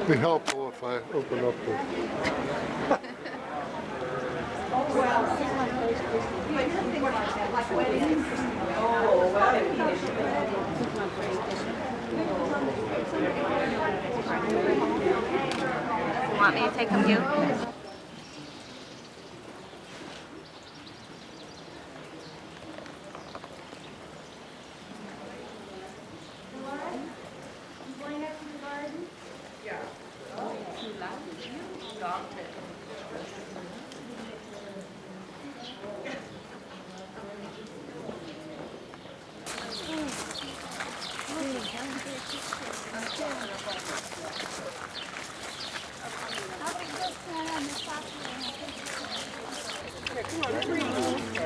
Be helpful if I open up the. Want me to take them, you?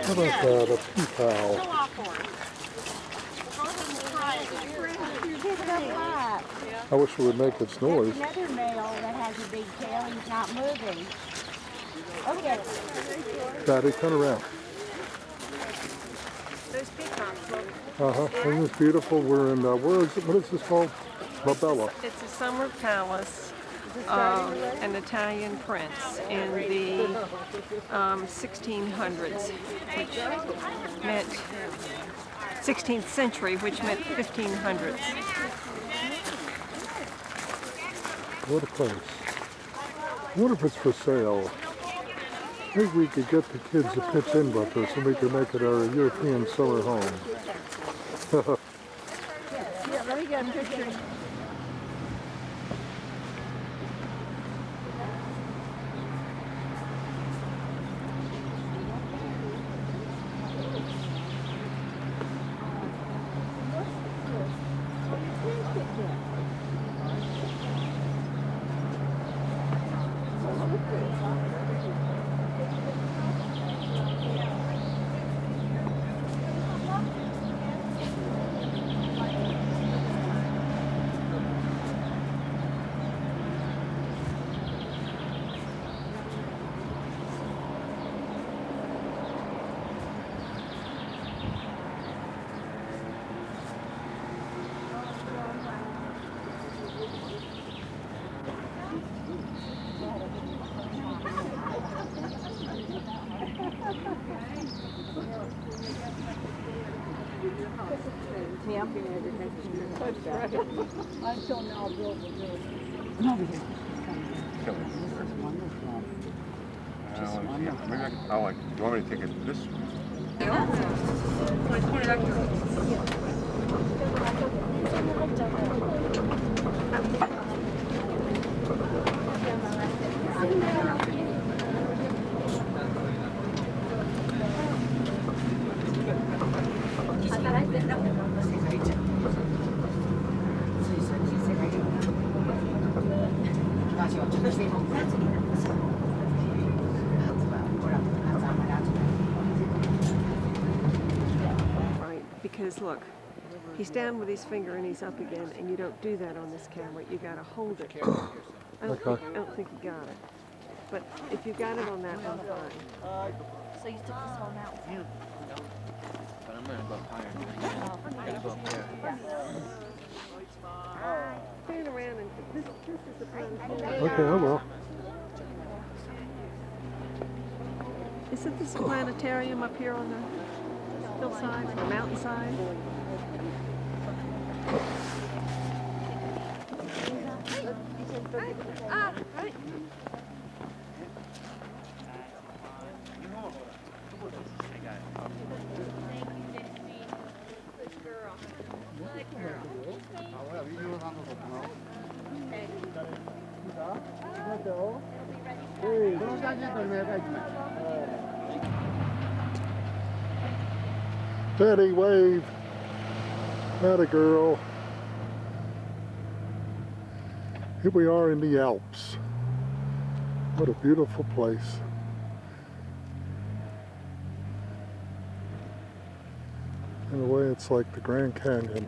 How about that? A pea towel. I wish it would make its noise. Another male that has a big tail. He's not moving. Okay. Daddy, turn around. There's peacocks, look. Isn't this beautiful? We're in, where is it? What is this called? La Bella. It's a summer palace of an Italian prince in the 1600s, which meant 16th century, which meant 1500s. What a place. I wonder if it's for sale. Maybe we could get the kids to pitch in with us and we could make it our European summer home. Yeah, let me get a picture. Until now, Bill will do it. Over here. This is wonderful. Maybe I can, oh, like, you want me to take it this Right, because look, he's down with his finger and he's up again, and you don't do that on this camera. You gotta hold it. I don't think you got it. But if you got it on that one, fine. So you took this one out? Yeah. But I'm gonna go up higher. I'm gonna go up there. Turn around and this is the planetarium. Okay, I will. Isn't this a planetarium up here on the hillside, the mountainside? Right. Daddy, wave. Atta girl. Here we are in the Alps. What a beautiful place. In a way, it's like the Grand Canyon.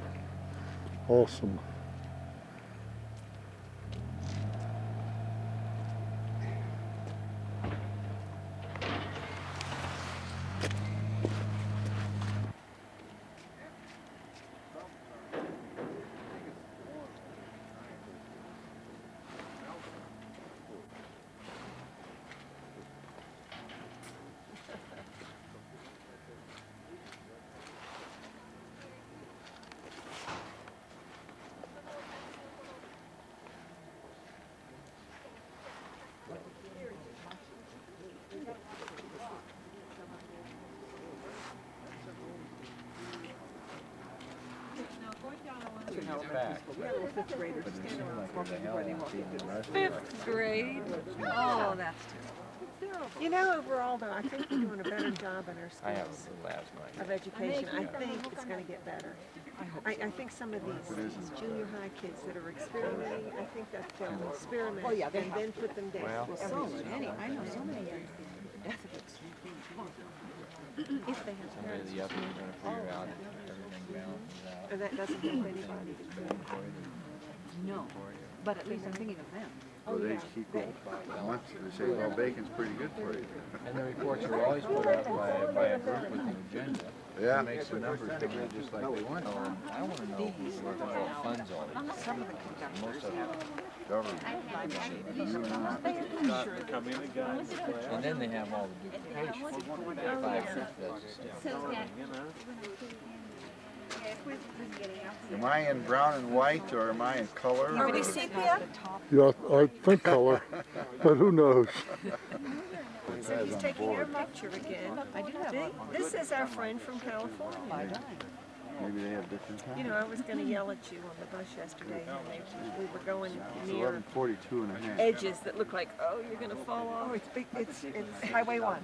Awesome. Lutheran elementary school. We had little fifth graders standing around smoking before they walked into the fifth grade. Oh, that's terrible. You know, overall, though, I think we're doing a better job in our I have schools last night. of education. I think it's going to get better. I think some of these junior high kids that are experimenting, I think that they'll experiment and then put them down. I know so many If they have Somebody parents. the other is gonna figure out if everything balances out. And that doesn't help anybody. No, but at least I'm thinking of them. Well, they keep going. Once they say, well, bacon's pretty good for you. And the reports are always put up by a group with an agenda. Yeah. It makes the numbers come in just like they want. I want to know where the funds are. Some of the conductors. Most of have it. Government. And then they have all the duplication. 5/6 does the stuff. Am I in brown and white or am I in color? Are we sepia? Yeah, I think color, but who knows? So he's taking your picture again. I do have one. This is our friend from California. Maybe they have different times. You know, I was going to yell at you on the bus yesterday when we were going near 11:42 and a half. edges that look like, oh, you're going to fall off. It's Highway 1.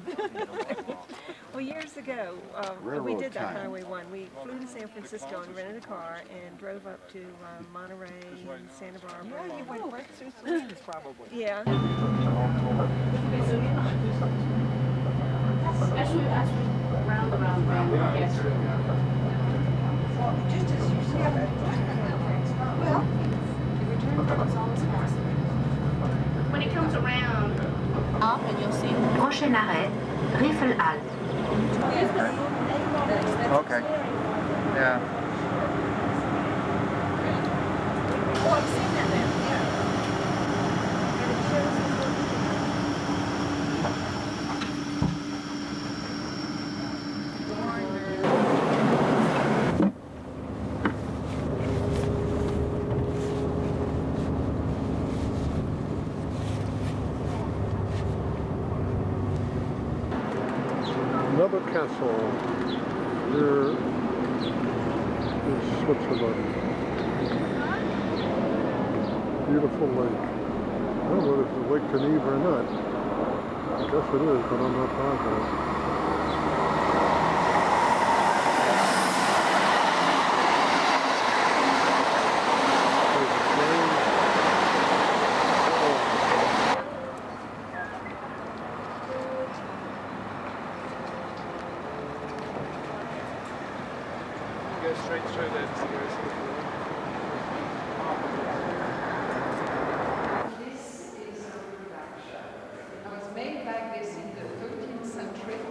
Well, years ago, we Railroad did that time. Highway 1. We flew to San Francisco and rented a car and drove up to Monterey and Santa Barbara. Yeah, you went right through Salinas probably. Yeah. Especially as we round, yes. Just as you said, well, the return trip is always faster. When it comes around, up and you'll see. Prochain arrêt, Riffelalp. Okay. Yeah. Oh, I've seen that then, yeah. And it shows Another castle here in Switzerland. Beautiful lake. I don't know if it's Lake Geneva or not. I guess it is, but I'm not positive. This is a reproduction. It was made like this in the 13th century,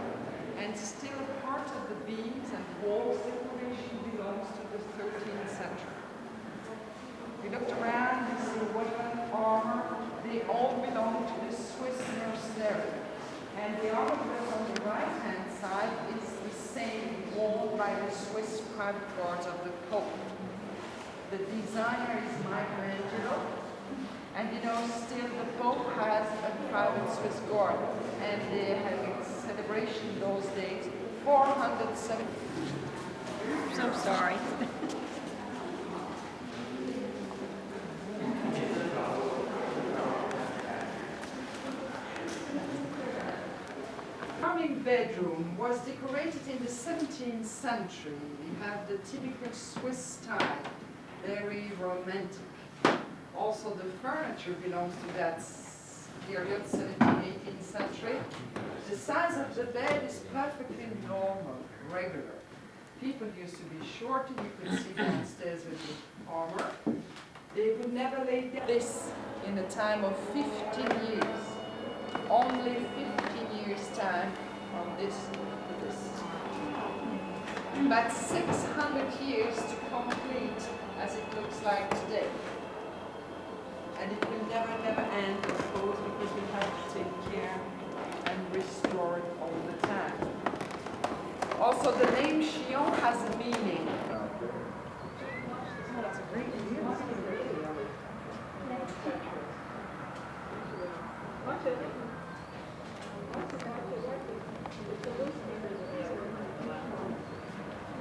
and still part of the beams and walls decoration belongs to the 13th century. We looked around, you see weapon, armor, they all belong to the Swiss mercenary. And the armor that's on the right-hand side is the same worn by the Swiss private guards of the Pope. The designer is Michelangelo, and you know, still the Pope has a private Swiss guard, and they had a celebration those days, 470. So sorry. The farming bedroom was decorated in the 17th century. We have the typical Swiss style, very romantic. Also the furniture belongs to that period, 17th, 18th century. The size of the bed is perfectly normal, regular. People used to be short, and you could see downstairs with the armor. They would never lay down this in a time of 15 years. Only 15 years time from this to this. But 600 years to complete as it looks like today. And it will never, never end, of course, because we have to take care and restore it all the time. Also, the name Chillon has a meaning. That's a great view.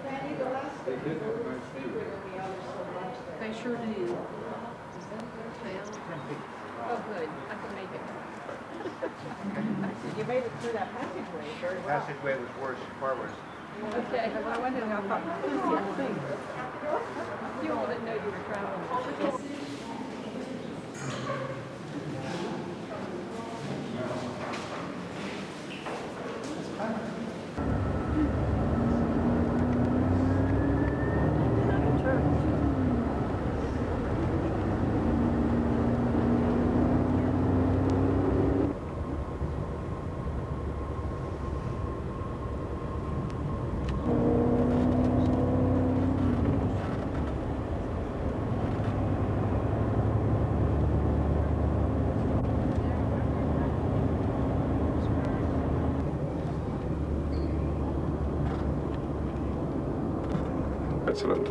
Danny, the last thing we were on the other so much that sure do. Oh, good. I can make it. You made it through that passageway very well. Passageway was worse, far worse. Okay. Well, I wondered how far. You all didn't know you were traveling. Excellent.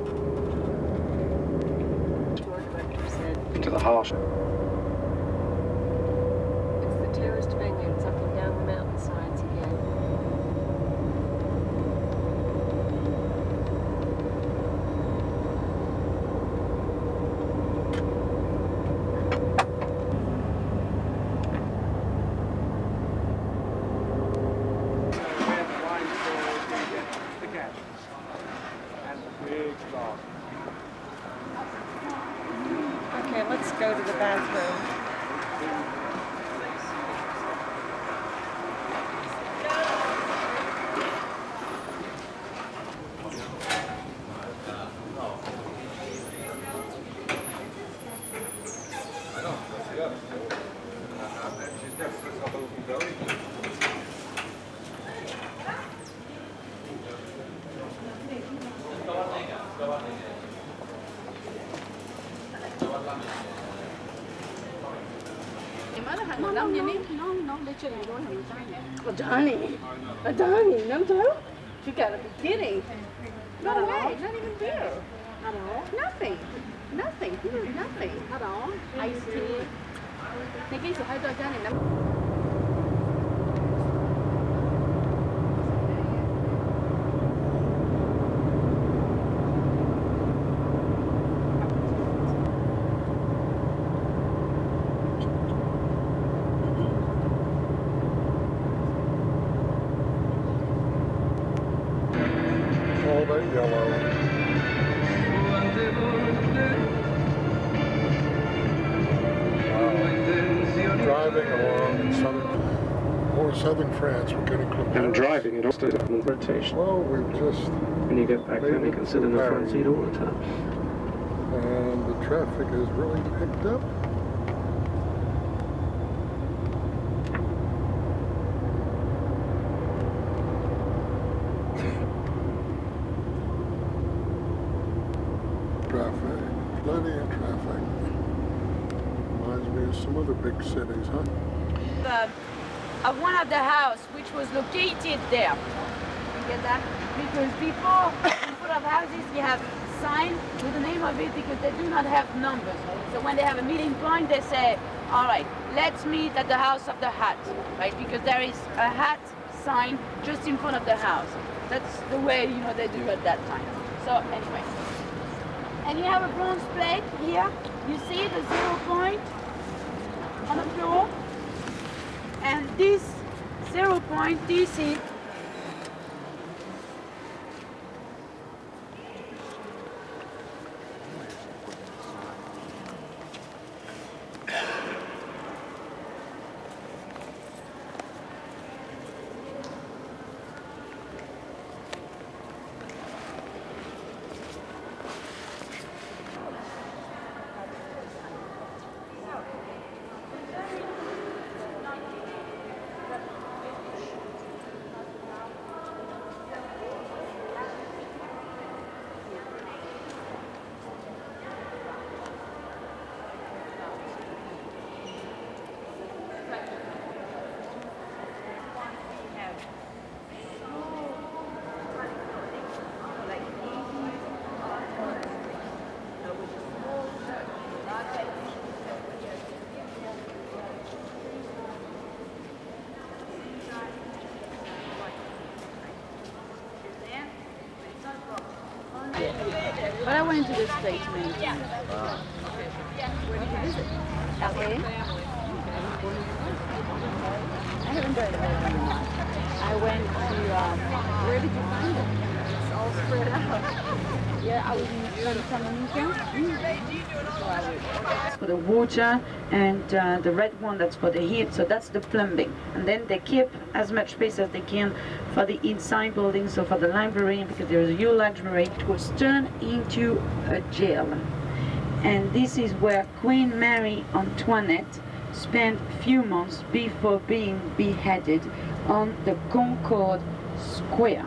Store director said, Into the heart. it's the terraced vineyards up and down the mountainsides again. Okay, let's go to the bathroom. Adani, no doubt. You gotta be kidding. No way, not even beer. At all? Nothing. Nothing. Nothing. At all? Iced tea. 你幾時去到Adani？All that yellow. Driving along in southern France, we're getting close. And driving it also does rotation. Well, we've just, When you get back home, you can sit in the front seat all the time. and the traffic has really picked up. Traffic, plenty of traffic. Reminds me of some other big cities, huh? Of one of the house which was located there. You get that? Because before, in front of houses, you have sign with the name of it because they do not have numbers. So when they have a meeting point, they say, all right, let's meet at the house of the hat, right? Because there is a hat sign just in front of the house. That's the way, you know, they do at that time. So anyway. And you have a bronze plate here. You see the 0 point on the floor. And this 0 point, this is went to this place many times. Where did you visit? LA. I haven't been there. I went to, Where did you find it? It's all spread out. yeah, I was in Santa Monica. For the water, and the red one that's for the heat, so that's the plumbing. And then they keep as much space as they can for the inside building, so for the library, because there's a huge library. It was turned into a jail. And this is where Queen Marie Antoinette spent a few months before being beheaded on the Concorde Square.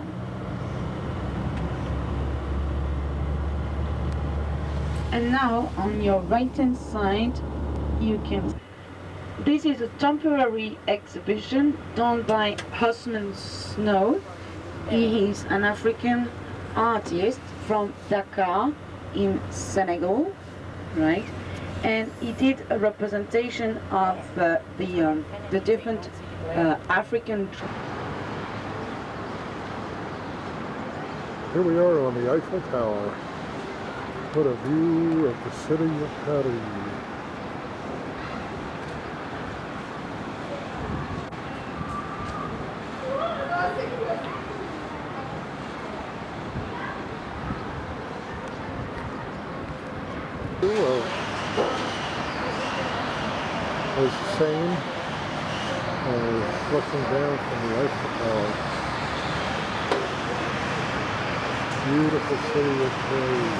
And now on your right hand side you can, this is a temporary exhibition done by Osman Snow. He is an African artist from Dakar in Senegal, right? And he did a representation of the different African. Here we are on the Eiffel Tower. What a view of the city of Paris. As sane looking down from the Eiffel Tower. Beautiful city of Paris.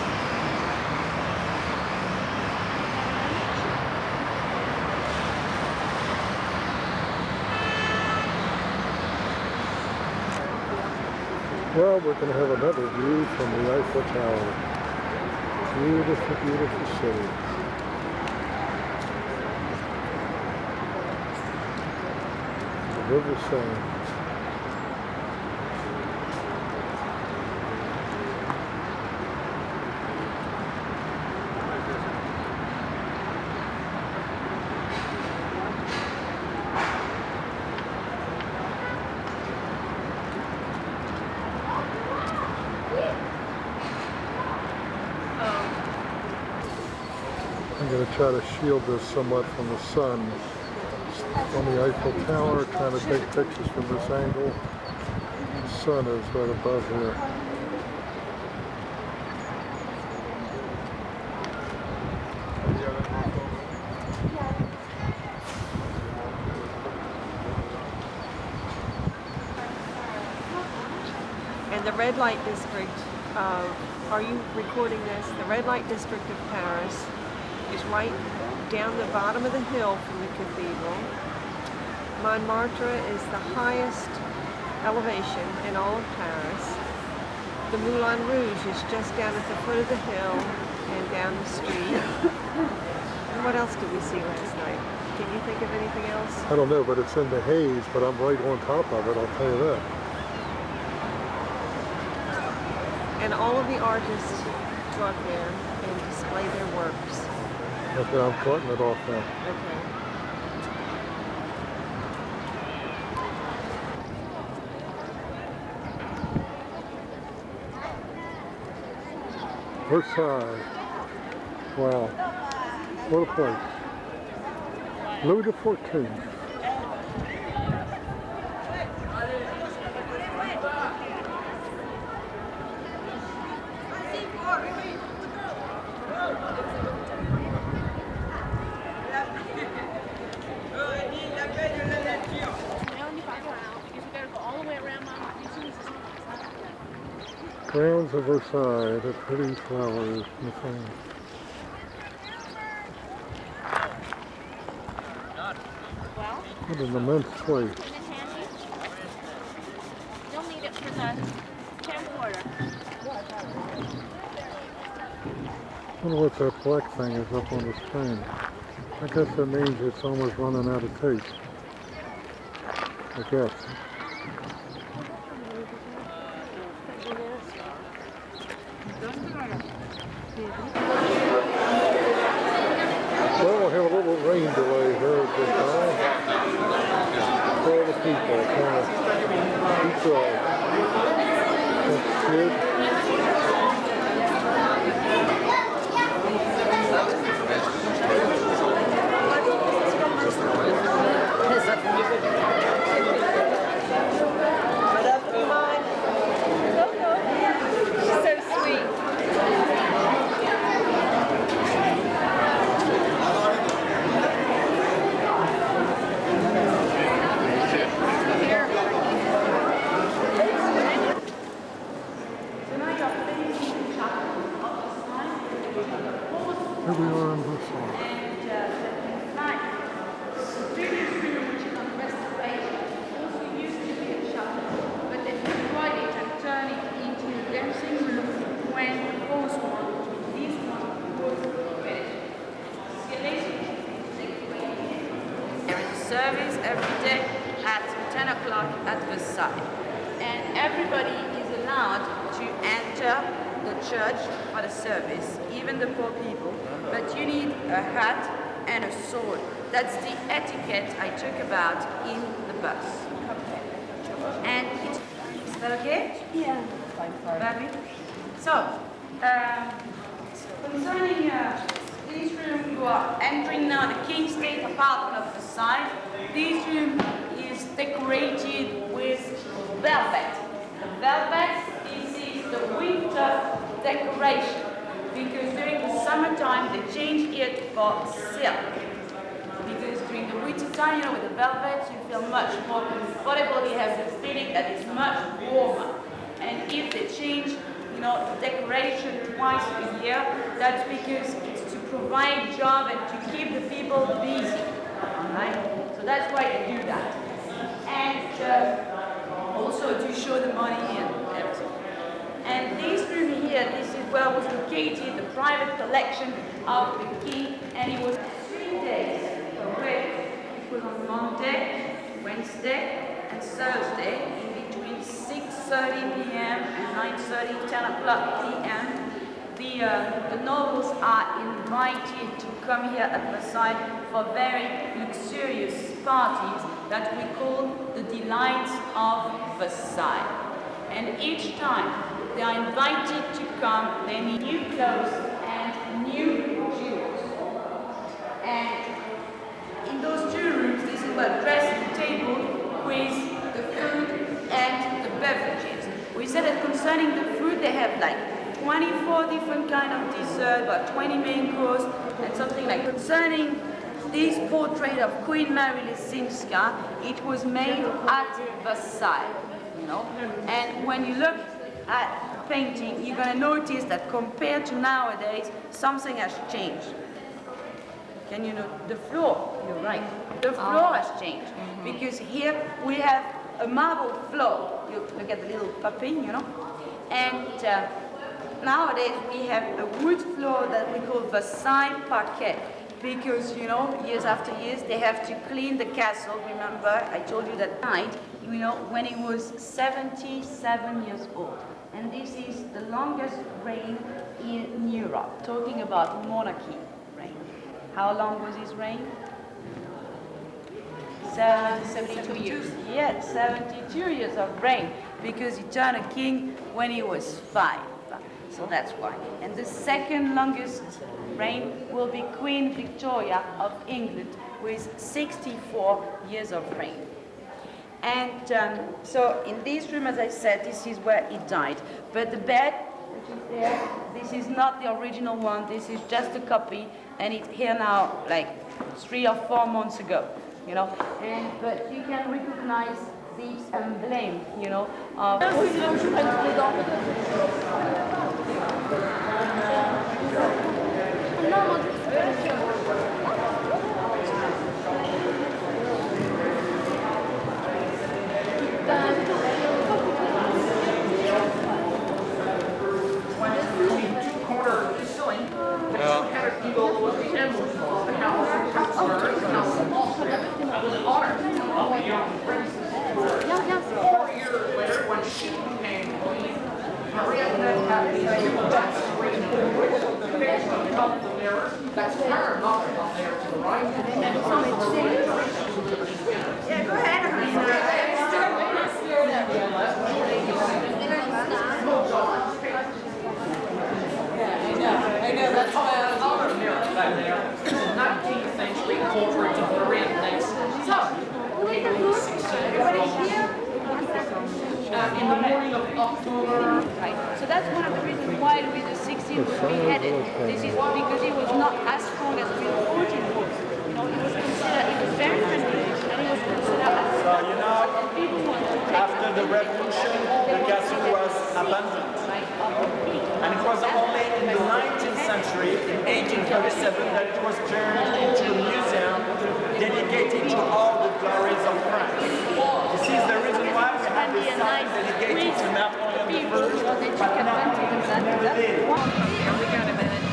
Well, we're going to have another view from the Eiffel Tower. Beautiful, beautiful city. The River Seine. I'm going to try to shield this somewhat from the sun. On the Eiffel Tower, trying to take pictures from this angle. The sun is right above here. And the red light district are you recording this? The red light district of Paris is right down the bottom of the hill from the cathedral. Montmartre is the highest elevation in all of Paris. The Moulin Rouge is just down at the foot of the hill and down the street. And what else did we see last night? Can you think of anything else? I don't know, but it's in the haze, but I'm right on top of it, I'll tell you that. And all of the artists go up there and display their works. Okay, I'm cutting it off now. Okay. Versailles. Wow. What a place. Louis XIV. Grounds of Versailles, the pretty flowers and things. What an immense place. You'll need it for the camcorder. I wonder what that black thing is up on the screen. I guess that means it's almost running out of tape. I guess. Well, we have a little rain delay here at this time. All the people kind of keep dry. That's good. Here we are in Versailles. The previous room, which is on restoration, also used to be a chapel, but they destroyed it and turned it into a dancing room when post-war, this one was finished. There is a service every day at 10 o'clock at Versailles, and everybody is allowed to enter the church for the service, even the poor people, but you need a hat and a sword. That's the etiquette I talk about in the bus. Okay. And it's, is that okay? Yeah. Baby? So, concerning this room, you are entering now the King State apartment of Versailles. This room is decorated with velvet. The velvet, this is the winter decoration, because during the summertime they change it for silk. Because during the winter time, you know, with the velvet, you feel much more comfortable. You have the feeling that it's much warmer. And if they change, you know, the decoration twice a year, that's because it's to provide job and to keep the people busy. Right? So that's why they do that. And also to show the money and everything. And this room here, this is where was located the private collection of the king, and it was 3 days. It was on Monday, Wednesday, and Thursday, in between 6:30 p.m. and 9:30, 10 o'clock p.m. The nobles are invited to come here at Versailles for very luxurious parties that we call the Delights of Versailles. And each time they are invited to come, they need new clothes and new jewels. And in those two rooms, this is what dressing table with the food and the beverages. We said that concerning the food, they have like 24 different kind of dessert, about 20 main course, and something like. Concerning this portrait of Queen Mary Leszczyńska, it was made at Versailles, you know. And when you look at the painting, you're going to notice that compared to nowadays, something has changed. Can you know the floor? You're right. The floor has changed because here we have a marble floor. You look at the little puppy, you know. And nowadays we have a wood floor that we call Versailles parquet because, you know, years after years they have to clean the castle. Remember, I told you that night, you know, when he was 77 years old. And this is the longest reign in Europe, talking about monarchy reign. How long was his reign? 72 years. Yes, 72 years of reign, because he turned a king when he was 5. So that's why. And the second longest reign will be Queen Victoria of England with 64 years of reign. And so in this room, as I said, this is where he died. But the bed, which is there, this is not the original one. This is just a copy, and it's here now, like 3 or 4 months ago, you know. And but you can recognize this emblem, you know, of. That's her mother up there to the right. Yeah, go ahead. I know, that's why our mirror back there is a 19th century portrait of Maria Theresa. In the morning of October. Right. So that's one of the reasons why Louis XVI was beheaded. This is because he was not as strong as Louis XIV was. You know, he was considered, he was very friendly, and he was considered as you know, after the revolution, the castle was abandoned. And it was only in the 19th century, in 1937 that it was turned into a museum dedicated to all the glories of France. This is the reason why we have this sign dedicated to Napoleon I, but Napoleon never did. We got a minute.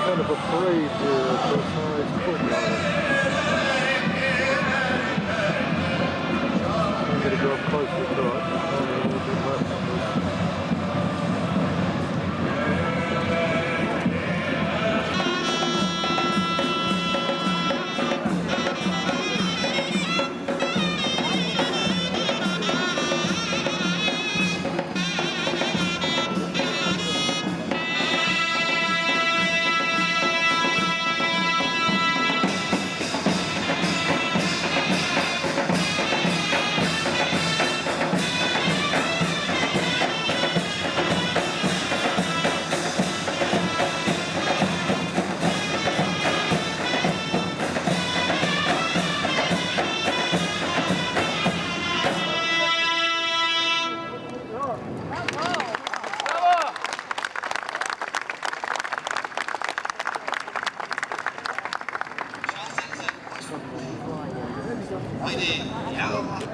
Kind of a parade here at this nice courtyard. I'm going to go up closer to it. Only a little bit less than this. Meine Herren